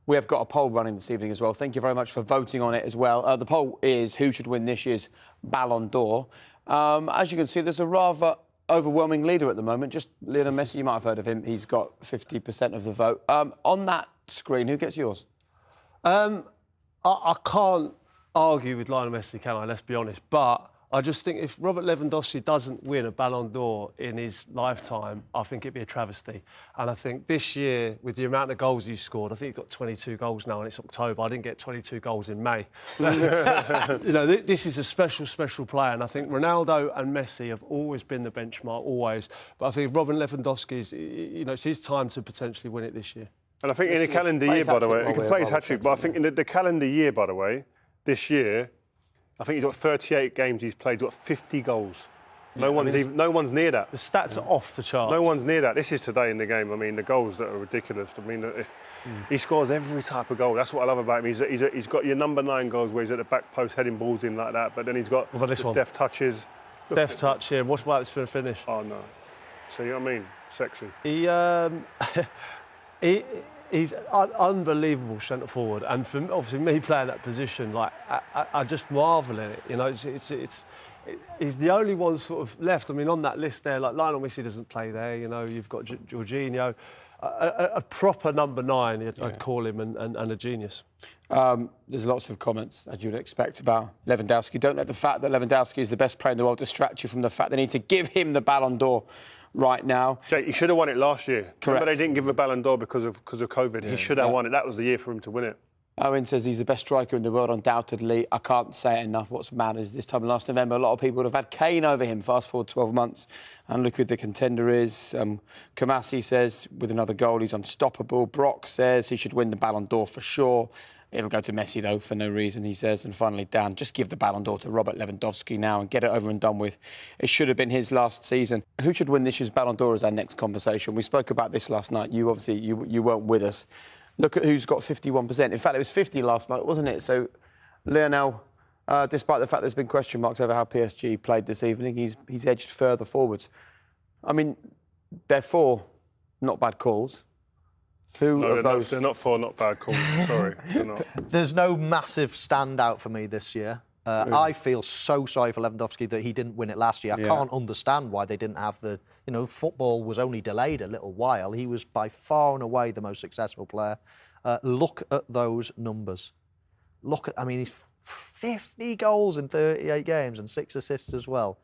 We have got a poll running this evening as well. Thank you very much for voting on it as well. The poll is who should win this year's Ballon d'Or. As you can see, there's a rather overwhelming leader at the moment. Just Lionel Messi, you might have heard of him. He's got 50% of the vote. On that screen, who gets yours? I can't argue with Lionel Messi, can I? Let's be honest. But I just think if Robert Lewandowski doesn't win a Ballon d'Or in his lifetime, I think it'd be a travesty. And I think this year, with the amount of goals he's scored, I think he's got 22 goals now, and it's October. I didn't get 22 goals in May. This is a special, special player, and I think Ronaldo and Messi have always been the benchmark, always. But I think Robert Lewandowski is, it's his time to potentially win it this year. And I think in a calendar year, by the way, he can play his hat-trick, but I think in the calendar year, by the way, this year, I think he's got 38 games he's played, he's got 50 goals. No one's near that. The stats are off the charts. No one's near that. This is today in the game. I mean, the goals that are ridiculous. I mean, he scores every type of goal. That's what I love about him. He's got your number 9 goals where he's at the back post heading balls in like that, but then he's got deft touches. Deft touch here. What about this finish? Oh, no. See what I mean? Sexy. He's an unbelievable centre forward, and for obviously me playing that position, like I just marvel in it. He's the only one sort of left. I mean, on that list there, like Lionel Messi doesn't play there. You've got Jorginho, a proper number 9, I'd call him, and a genius. There's lots of comments, as you would expect, about Lewandowski. Don't let the fact that Lewandowski is the best player in the world distract you from the fact they need to give him the Ballon d'Or right now. Jake, he should have won it last year. Correct. Remember they didn't give him a Ballon d'Or because of COVID. Yeah. He should have won it. That was the year for him to win it. Owen says he's the best striker in the world, undoubtedly. I can't say it enough. What's mad is this time last November, a lot of people would have had Kane over him. Fast forward 12 months, and look who the contender is. Kamasi says with another goal, he's unstoppable. Brock says he should win the Ballon d'Or for sure. It'll go to Messi, though, for no reason, he says. And finally, Dan, just give the Ballon d'Or to Robert Lewandowski now and get it over and done with. It should have been his last season. Who should win this year's Ballon d'Or is our next conversation. We spoke about this last night. You obviously, you weren't with us. Look at who's got 51%. In fact, it was 50 last night, wasn't it? So, Lionel, despite the fact there's been question marks over how PSG played this evening, he's edged further forwards. I mean, they're 4 not bad calls. They're not 4 not bad calls. Sorry, they're not. There's no massive standout for me this year. Really? I feel so sorry for Lewandowski that he didn't win it last year. I can't understand why they didn't have the... football was only delayed a little while. He was by far and away the most successful player. Look at those numbers. He's 50 goals in 38 games and 6 assists as well.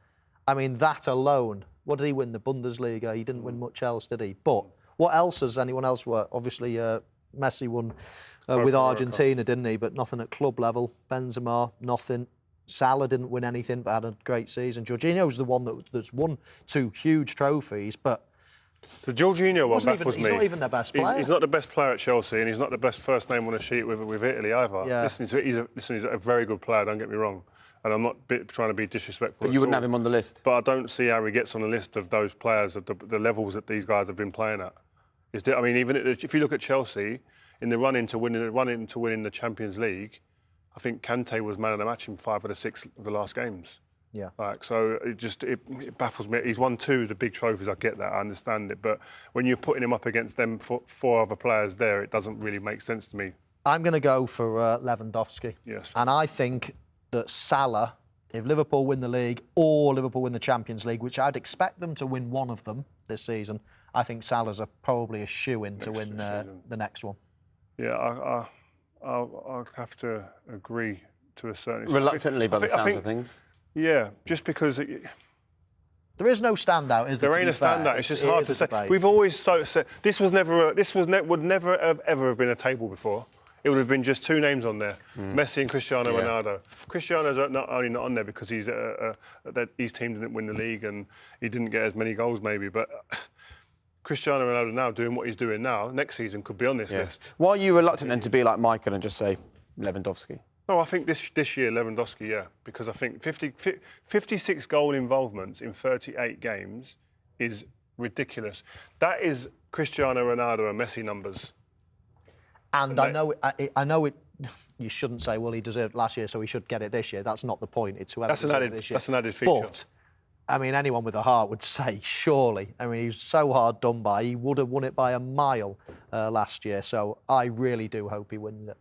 I mean, that alone. What did he win? The Bundesliga? He didn't win much else, did he? But what else has anyone else won? Obviously, Messi won with Argentina, didn't he? But nothing at club level. Benzema, nothing. Salah didn't win anything, but had a great season. Jorginho's the one that's won 2 huge trophies, but... The Jorginho one baffles me. He's not even their best player. He's not the best player at Chelsea, and he's not the best first name on a sheet with Italy either. Yeah. Listen, he's a very good player, don't get me wrong. And I'm not trying to be disrespectful. But you wouldn't have him on the list? But I don't see how he gets on the list of those players at the levels that these guys have been playing at. Even if you look at Chelsea, in the run-in to winning the Champions League, I think Kante was man of the match in 5 of the 6 of the last games. Yeah. So it baffles me. He's won 2 of the big trophies. I get that. I understand it. But when you're putting him up against them 4 other players there, it doesn't really make sense to me. I'm going to go for Lewandowski. Yes. And I think that Salah, if Liverpool win the league or Liverpool win the Champions League, which I'd expect them to win one of them this season, I think Salah's probably a shoo-in to win the next one. Yeah, I'll have to agree to a certain extent. Reluctantly, by the sounds of things. Yeah, just because... There is no standout, is there? There ain't a standout. It's just hard to say. We've always said this would never have ever been a table before. It would have been just 2 names on there, Messi and Cristiano Ronaldo. Cristiano's not only not on there because his team didn't win the league and he didn't get as many goals maybe, but Cristiano Ronaldo now doing what he's doing now, next season could be on this list. Why are you reluctant then to be like Michael and just say Lewandowski? No, I think this year, Lewandowski, yeah. Because I think 56 goal involvements in 38 games is ridiculous. That is Cristiano Ronaldo and Messi numbers. And I know it. You shouldn't say, well, he deserved it last year, so he should get it this year. That's not the point. It's whoever deserved it this year. That's an added feature. But I mean, anyone with a heart would say, surely. I mean, he was so hard done by. He would have won it by a mile last year. So I really do hope he wins it.